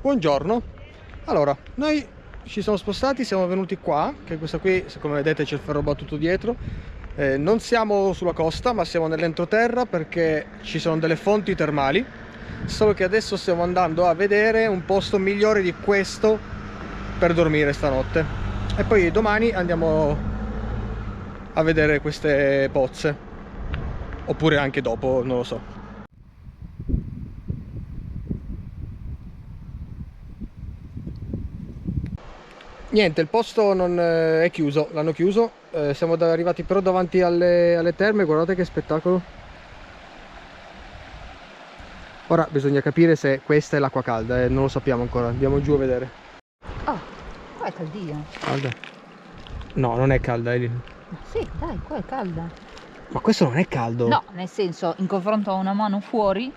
Buongiorno. Allora, noi ci siamo spostati, siamo venuti qua, che questa qui, come vedete, c'è il ferro battuto dietro. Non siamo sulla costa, ma siamo nell'entroterra perché ci sono delle fonti termali. Solo che adesso stiamo andando a vedere un posto migliore di questo per dormire stanotte. E poi domani andiamo a vedere queste pozze. Oppure anche dopo, non lo so. Niente, il posto non è chiuso, l'hanno chiuso. Siamo arrivati però davanti alle terme, guardate che spettacolo. Ora bisogna capire se questa è l'acqua calda, non lo sappiamo ancora, andiamo giù a vedere. Oh, qua è caldina. Calda? No, non è calda, Elin. Ma sì, dai, qua è calda. Ma questo non è caldo. No, nel senso, in confronto a una mano fuori,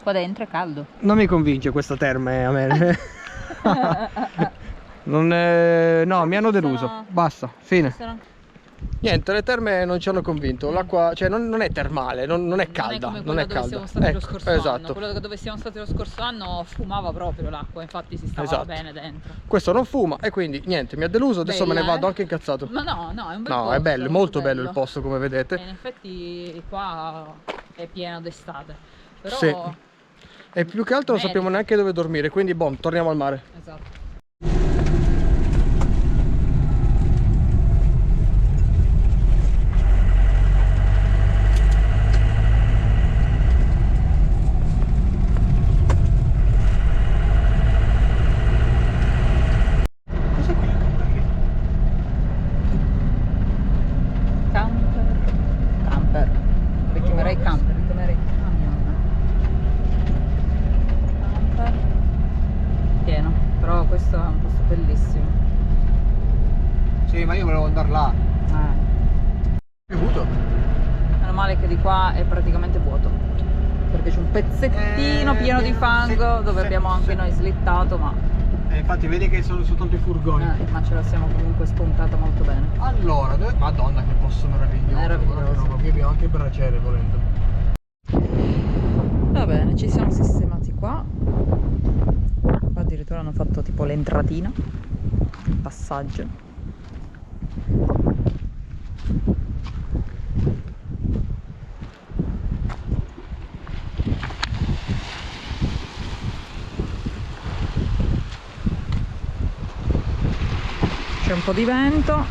qua dentro è caldo. Non mi convince questa terme a me. Non no, mi hanno deluso. Basta, fine. Niente, le terme non ci hanno convinto. L'acqua, cioè, non è termale, non è calda. Non è come quella dove siamo stati lo scorso anno. Esatto. Quello dove siamo stati lo scorso anno fumava proprio l'acqua, infatti si stava bene dentro. Questo non fuma e quindi niente, mi ha deluso, adesso me ne vado anche incazzato. Ma no, no, è un bel No, posto, è bello, molto bello il posto, come vedete. E in effetti qua è pieno d'estate. Però sì. E più che altro non sappiamo neanche dove dormire, quindi boh, torniamo al mare. Esatto. Questo è un posto bellissimo. Sì, ma io volevo andare là. Piovuto. Meno male che di qua è praticamente vuoto, perché c'è un pezzettino pieno di fango dove abbiamo anche noi slittato, ma infatti vedi che sono soltanto i furgoni. ma ce la siamo comunque spuntata molto bene. Allora, madonna che posto meraviglioso. Meraviglioso. Qui abbiamo anche il braciere volendo. Va bene, ci siamo sistemati qua. Qua addirittura hanno fatto tipo l'entratina, il passaggio. C'è un po' di vento,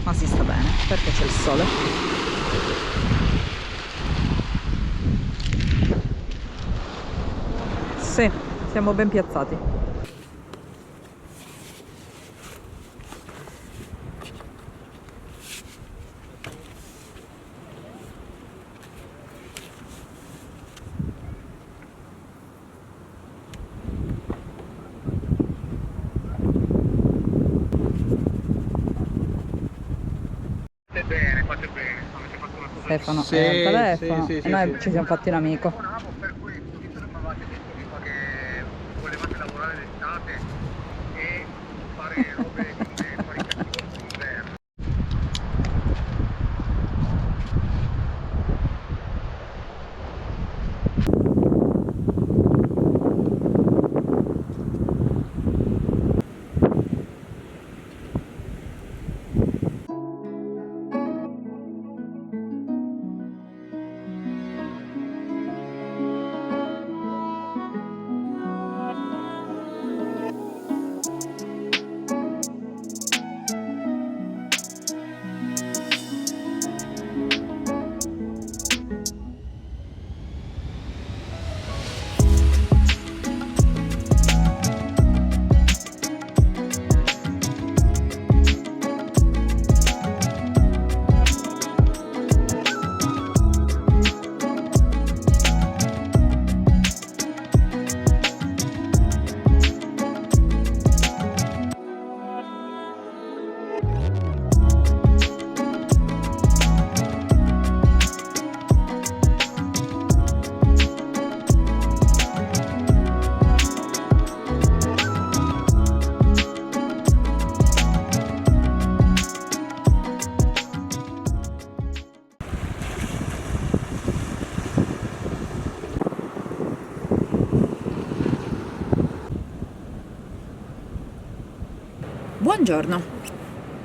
ma si sta bene perché c'è il sole. Sì, siamo ben piazzati. Fate bene. Stefano è al telefono e noi ci siamo fatti un amico. Per questo, visto che mi avevate detto che volevate lavorare d'estate e fare robe come fare i cattivi d'inverno. Buongiorno.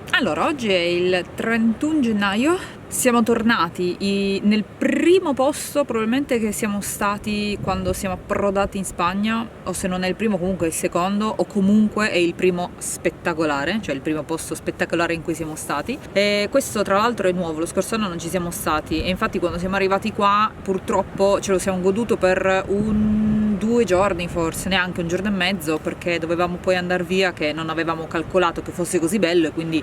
Allora, oggi è il 31 gennaio, siamo tornati nel primo posto probabilmente che siamo stati quando siamo approdati in Spagna, o se non è il primo comunque è il secondo, o comunque è il primo spettacolare, cioè il primo posto spettacolare in cui siamo stati. E questo tra l'altro è nuovo, lo scorso anno non ci siamo stati e infatti quando siamo arrivati qua purtroppo ce lo siamo goduto per 2 giorni, forse neanche un giorno e mezzo, perché dovevamo poi andare via, che non avevamo calcolato che fosse così bello, e quindi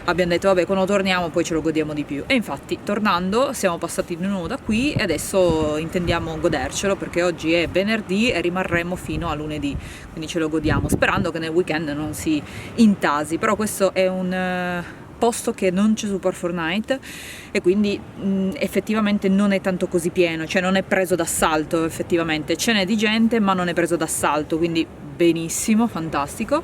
abbiamo detto vabbè, quando torniamo poi ce lo godiamo di più. E infatti tornando siamo passati di nuovo da qui e adesso intendiamo godercelo, perché oggi è venerdì e rimarremo fino a lunedì, quindi ce lo godiamo sperando che nel weekend non si intasi. Però questo è un posto che non c'è su Park4Night e quindi effettivamente non è tanto così pieno, cioè non è preso d'assalto, effettivamente ce n'è di gente ma non è preso d'assalto, quindi benissimo, fantastico.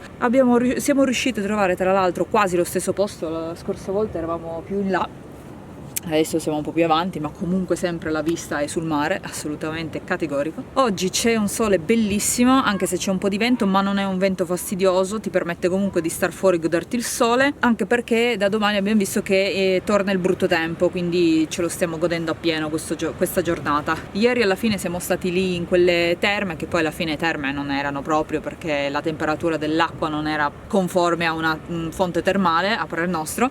Siamo riusciti a trovare tra l'altro quasi lo stesso posto, la scorsa volta eravamo più in là, adesso siamo un po' più avanti, ma comunque sempre la vista è sul mare, assolutamente categorico. Oggi c'è un sole bellissimo, anche se c'è un po' di vento, ma non è un vento fastidioso, ti permette comunque di star fuori e goderti il sole, anche perché da domani abbiamo visto che torna il brutto tempo, quindi ce lo stiamo godendo appieno questa giornata. Ieri alla fine siamo stati lì in quelle terme, che poi alla fine terme non erano proprio, perché la temperatura dell'acqua non era conforme a una fonte termale, a parer nostro.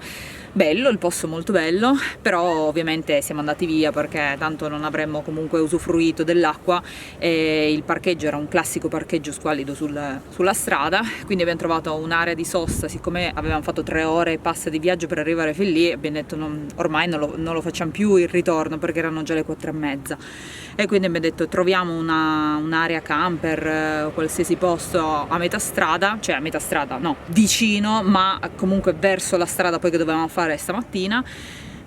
Bello, il posto molto bello, però ovviamente siamo andati via perché tanto non avremmo comunque usufruito dell'acqua e il parcheggio era un classico parcheggio squallido sulla strada, quindi abbiamo trovato un'area di sosta. Siccome avevamo fatto 3 ore e passa di viaggio per arrivare fin lì, abbiamo detto ormai non lo facciamo più il ritorno, perché erano già le 4:30, e quindi abbiamo detto troviamo un'area camper, qualsiasi posto a metà strada, cioè a metà strada no, vicino, ma comunque verso la strada poi che dovevamo fare stamattina.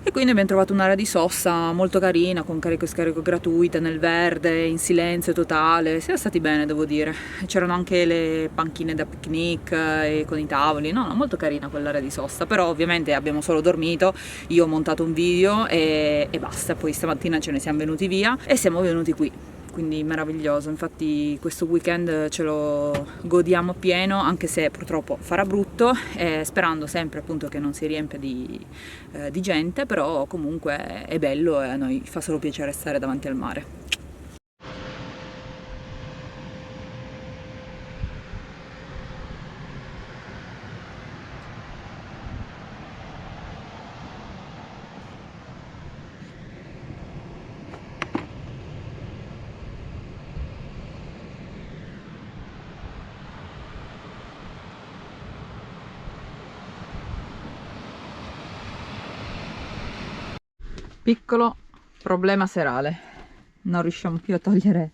E quindi abbiamo trovato un'area di sosta molto carina, con carico e scarico gratuita, nel verde, in silenzio totale. Siamo stati bene, devo dire. C'erano anche le panchine da picnic e con i tavoli, no, molto carina quell'area di sosta. Però ovviamente abbiamo solo dormito, io ho montato un video e basta. Poi stamattina ce ne siamo venuti via e siamo venuti qui. Quindi meraviglioso, infatti questo weekend ce lo godiamo pieno, anche se purtroppo farà brutto, sperando sempre appunto che non si riempia di gente, però comunque è bello e a noi fa solo piacere stare davanti al mare. Piccolo problema serale, non riusciamo più a togliere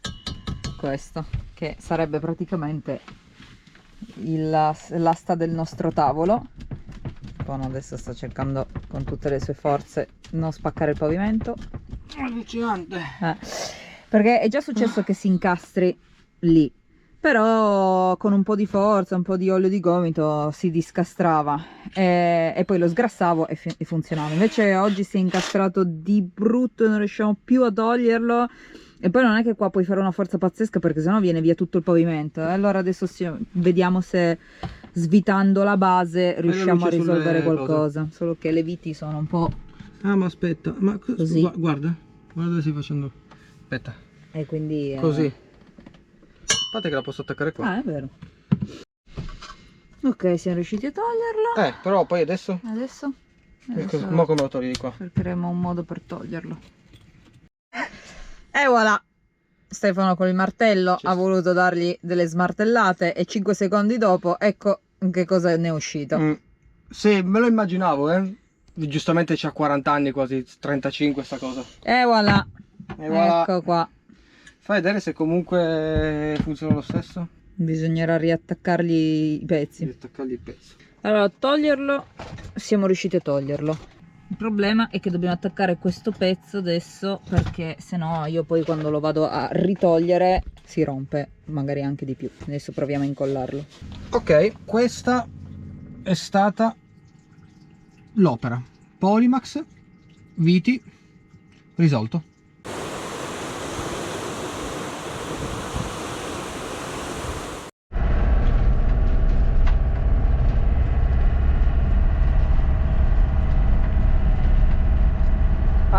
questo, che sarebbe praticamente l'asta del nostro tavolo. Bono adesso sta cercando con tutte le sue forze non spaccare il pavimento. Allucinante. Perché è già successo che si incastri lì, però con un po' di forza, un po' di olio di gomito si discastrava e poi lo sgrassavo e funzionava. Invece oggi si è incastrato di brutto e non riusciamo più a toglierlo, e poi non è che qua puoi fare una forza pazzesca perché sennò viene via tutto il pavimento. Allora adesso vediamo se svitando la base riusciamo a risolvere qualcosa, solo che le viti sono un po'... Ah, ma aspetta, ma così. Guarda dove stai facendo. Aspetta. E quindi... Così. Aspetta che la posso attaccare qua. Ah, è vero. Ok, siamo riusciti a toglierlo. Però poi adesso? Adesso Ma come lo togli di qua? cercheremo un modo per toglierlo. E voilà! Stefano con il martello ha voluto dargli delle smartellate e 5 secondi dopo ecco che cosa ne è uscito. Sì, me lo immaginavo, giustamente c'ha 40 anni, quasi 35 sta cosa. E voilà! voilà. Ecco qua. Fai vedere se comunque funziona lo stesso. Bisognerà riattaccargli i pezzi. Riattaccargli il pezzo. Allora, toglierlo, siamo riusciti a toglierlo. Il problema è che dobbiamo attaccare questo pezzo adesso, perché sennò io poi quando lo vado a ritogliere si rompe, magari anche di più. Adesso proviamo a incollarlo. Ok, questa è stata l'opera. Polymax, viti, risolto.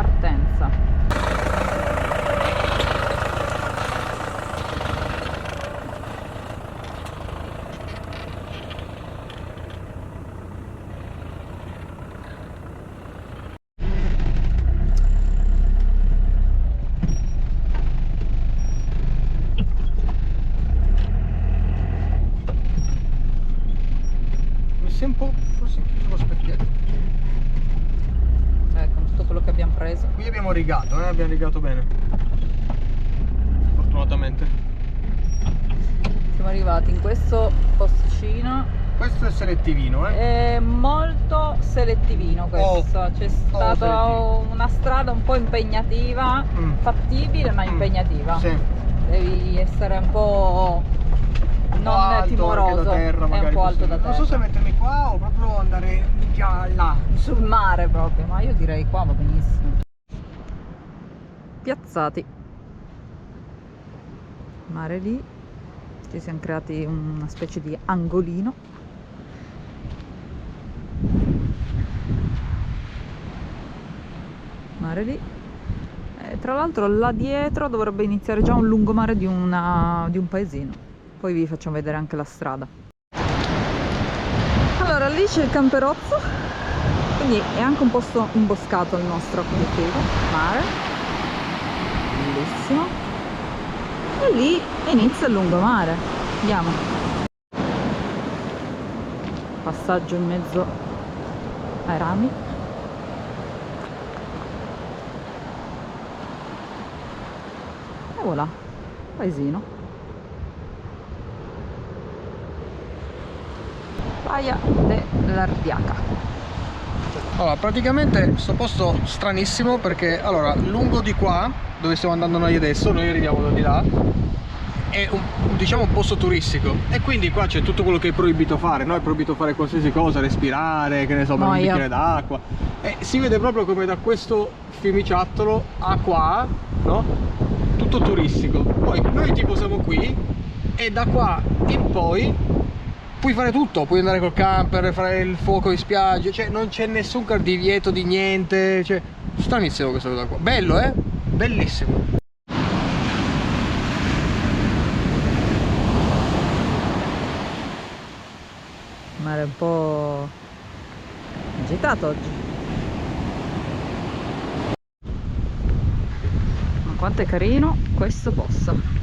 partenza. Un po' forse chiuso lo specchietto. Con tutto quello che abbiamo preso. Qui abbiamo rigato, abbiamo rigato bene. Fortunatamente. Siamo arrivati in questo posticino. Questo è selettivino, È molto selettivino questo. C'è stata una strada un po' impegnativa, fattibile ma impegnativa. Sì. Devi essere un po' non timoroso, da terra, è un po' alto da terra. Non so se mettermi qua o proprio andare già là. Sul mare proprio, ma io direi qua va benissimo. Piazzati. Mare lì. Ci siamo creati una specie di angolino. Mare lì. E tra l'altro là dietro dovrebbe iniziare già un lungomare di un paesino. Poi vi facciamo vedere anche la strada. Allora lì c'è il camperozzo, quindi è anche un posto imboscato il nostro obiettivo, mare, bellissimo, e lì inizia il lungomare. Andiamo. Passaggio in mezzo ai rami. E voilà, paesino. Baia dell'Ardiaca. Allora, praticamente sto posto stranissimo perché allora lungo di qua dove stiamo andando noi adesso, noi arriviamo da di là, è diciamo un posto turistico e quindi qua c'è tutto quello che è proibito fare, no? È proibito fare qualsiasi cosa, respirare, che ne so, bere un bicchiere d'acqua, e si vede proprio come da questo fiumiciattolo a qua, no? Tutto turistico. Poi noi tipo siamo qui e da qua in poi puoi fare tutto, puoi andare col camper, fare il fuoco in spiaggia, cioè non c'è nessun divieto di niente, cioè stranissimo questa cosa qua. Bello, bellissimo. Mare un po' agitato oggi. Ma quanto è carino questo posto.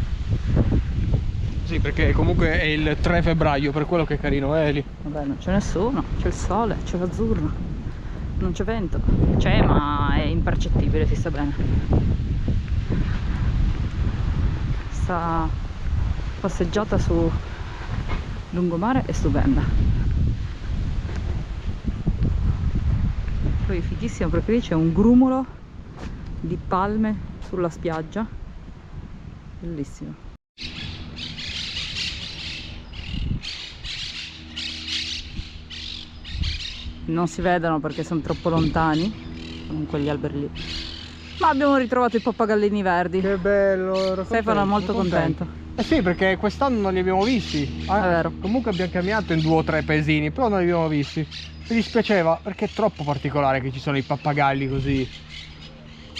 Sì, perché comunque è il 3 febbraio, per quello che è carino, lì. Vabbè, non c'è nessuno, c'è il sole, c'è l'azzurro, non c'è vento. C'è, ma è impercettibile, si sta bene. Questa passeggiata su lungomare è stupenda. Poi è fighissimo perché lì c'è un grumulo di palme sulla spiaggia. Bellissimo. Non si vedono perché sono troppo lontani con quegli alberi lì, ma abbiamo ritrovato i pappagallini verdi. Che bello, Stefano è molto contento. Eh sì, perché quest'anno non li abbiamo visti. È vero. Comunque abbiamo camminato in 2 o 3 paesini, però non li abbiamo visti. Mi dispiaceva perché è troppo particolare che ci sono i pappagalli così.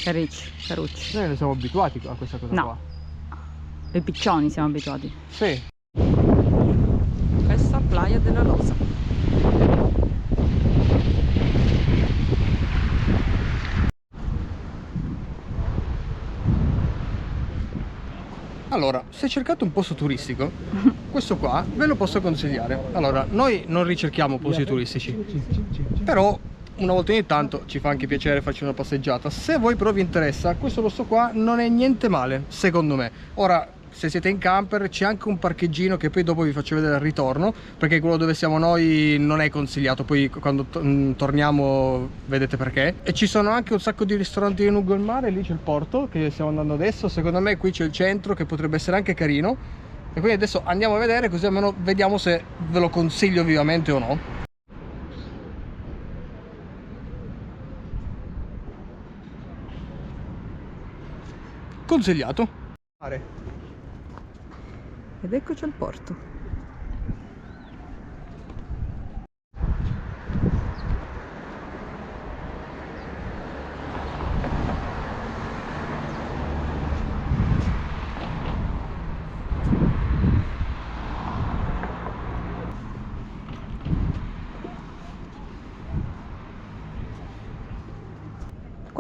Carucci. Noi ne siamo abituati a questa cosa qua. I piccioni siamo abituati. Sì. Questa Playa della Rosa. Allora, se cercate un posto turistico, questo qua ve lo posso consigliare. Allora, noi non ricerchiamo posti turistici, però una volta ogni tanto ci fa anche piacere farci una passeggiata. Se a voi però vi interessa, questo posto qua non è niente male, secondo me. Ora, se siete in camper c'è anche un parcheggino che poi dopo vi faccio vedere al ritorno, perché quello dove siamo noi non è consigliato, poi quando torniamo vedete perché. E ci sono anche un sacco di ristoranti lungo il mare, lì c'è il porto che stiamo andando adesso, secondo me qui c'è il centro che potrebbe essere anche carino, e quindi adesso andiamo a vedere così almeno vediamo se ve lo consiglio vivamente o no. Consigliato. Ed eccoci al porto.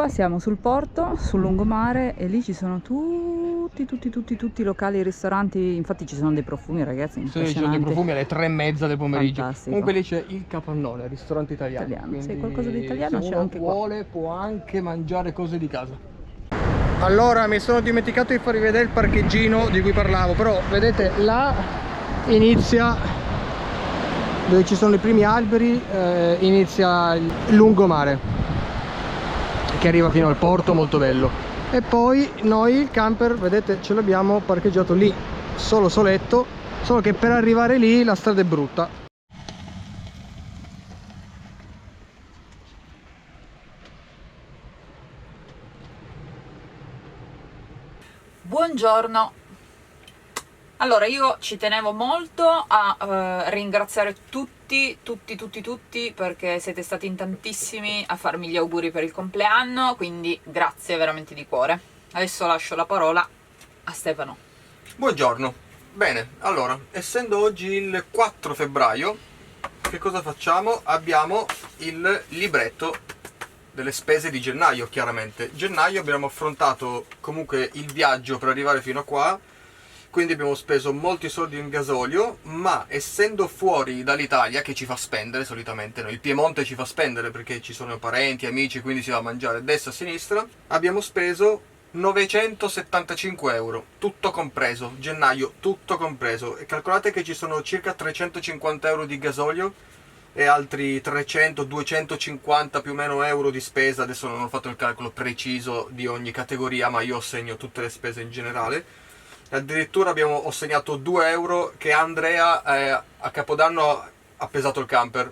qua siamo sul porto, sul lungomare, e lì ci sono tutti i locali e ristoranti. Infatti ci sono dei profumi, ragazzi, Sì, ci sono dei profumi alle 3:30 del pomeriggio. Fantastico. Comunque lì c'è il Capannone, ristorante italiano. Se qualcosa di italiano se c'è uno anche qua. vuole può anche mangiare cose di casa. Allora, mi sono dimenticato di farvi vedere il parcheggino di cui parlavo, però vedete là inizia, dove ci sono i primi alberi, inizia il lungomare che arriva fino al porto, molto bello. E poi noi il camper, vedete, ce l'abbiamo parcheggiato lì, soletto, solo che per arrivare lì la strada è brutta. Buongiorno. Allora, io ci tenevo molto a ringraziare tutti perché siete stati in tantissimi a farmi gli auguri per il compleanno, quindi grazie veramente di cuore. Adesso lascio la parola a Stefano. Buongiorno. Bene, allora, essendo oggi il 4 febbraio, che cosa facciamo? Abbiamo il libretto delle spese di gennaio, chiaramente. Gennaio abbiamo affrontato comunque il viaggio per arrivare fino a qua, quindi abbiamo speso molti soldi in gasolio, ma essendo fuori dall'Italia, che ci fa spendere solitamente, no? Il Piemonte ci fa spendere perché ci sono parenti, amici, quindi si va a mangiare a destra e a sinistra, abbiamo speso 975 euro, tutto compreso, gennaio tutto compreso, e calcolate che ci sono circa 350 euro di gasolio e altri 300, 250 più o meno euro di spesa. Adesso non ho fatto il calcolo preciso di ogni categoria, ma io assegno tutte le spese in generale. Addirittura ho segnato 2 euro che Andrea a Capodanno ha pesato il camper,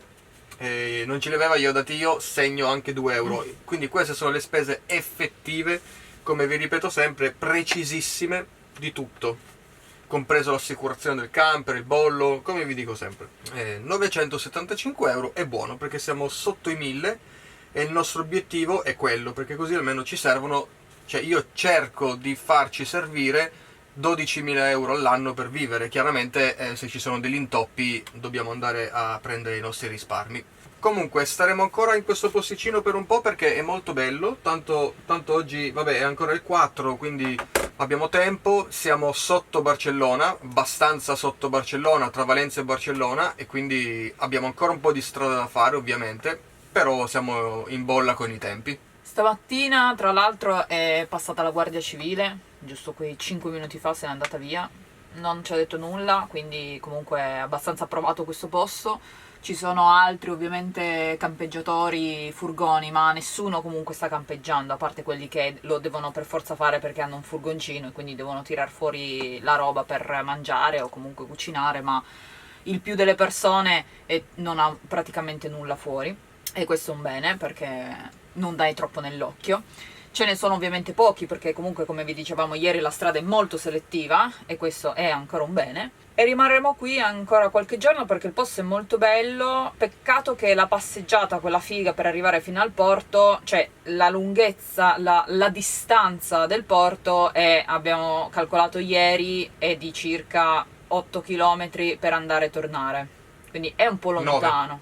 non ce li aveva, io ho dati io, segno anche 2 euro. Quindi queste sono le spese effettive, come vi ripeto sempre, precisissime di tutto, compreso l'assicurazione del camper, il bollo, come vi dico sempre. 975 euro è buono perché siamo sotto i 1000 e il nostro obiettivo è quello, perché così almeno ci servono, cioè io cerco di farci servire 12.000 euro all'anno per vivere. Chiaramente se ci sono degli intoppi dobbiamo andare a prendere i nostri risparmi. Comunque staremo ancora in questo posticino per un po' perché è molto bello, tanto oggi, vabbè, è ancora il 4, quindi abbiamo tempo. Siamo sotto Barcellona, abbastanza sotto Barcellona, tra Valencia e Barcellona, e quindi abbiamo ancora un po' di strada da fare ovviamente, però siamo in bolla con i tempi. Stamattina, tra l'altro, è passata la Guardia Civile, giusto quei 5 minuti fa se n'è andata via, non ci ha detto nulla, quindi comunque è abbastanza approvato questo posto. Ci sono altri ovviamente campeggiatori, furgoni, ma nessuno comunque sta campeggiando, a parte quelli che lo devono per forza fare perché hanno un furgoncino e quindi devono tirar fuori la roba per mangiare o comunque cucinare, ma il più delle persone non ha praticamente nulla fuori, e questo è un bene perché non dai troppo nell'occhio. Ce ne sono ovviamente pochi perché comunque, come vi dicevamo ieri, la strada è molto selettiva e questo è ancora un bene. E rimarremo qui ancora qualche giorno perché il posto è molto bello. Peccato che la passeggiata, quella figa per arrivare fino al porto, cioè la lunghezza, la distanza del porto abbiamo calcolato ieri, è di circa 8 km per andare e tornare. Quindi è un po' lontano.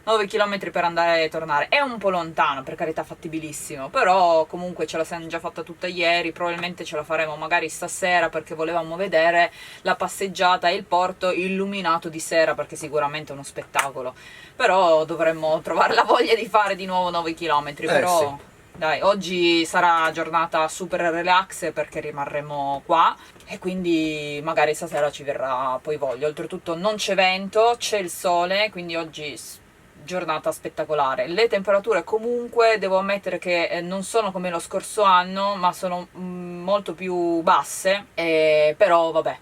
9 km per andare e tornare, è un po' lontano, per carità, fattibilissimo, però comunque ce la siamo già fatta tutta ieri, probabilmente ce la faremo magari stasera perché volevamo vedere la passeggiata e il porto illuminato di sera, perché sicuramente è uno spettacolo, però dovremmo trovare la voglia di fare di nuovo 9 km, però sì. Dai, oggi sarà giornata super relax perché rimarremo qua e quindi magari stasera ci verrà poi voglia. Oltretutto non c'è vento, c'è il sole, quindi oggi giornata spettacolare. Le temperature comunque devo ammettere che non sono come lo scorso anno, ma sono molto più basse, però vabbè,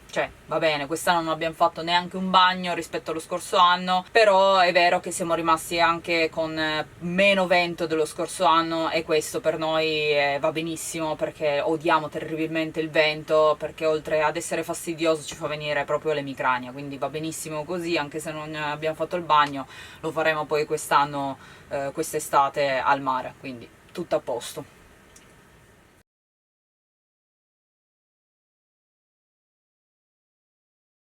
cioè va bene, quest'anno non abbiamo fatto neanche un bagno rispetto allo scorso anno, però è vero che siamo rimasti anche con meno vento dello scorso anno e questo per noi va benissimo perché odiamo terribilmente il vento, perché oltre ad essere fastidioso ci fa venire proprio l'emicrania, quindi va benissimo così, anche se non abbiamo fatto il bagno lo faremo poi quest'anno, quest'estate al mare, quindi tutto a posto.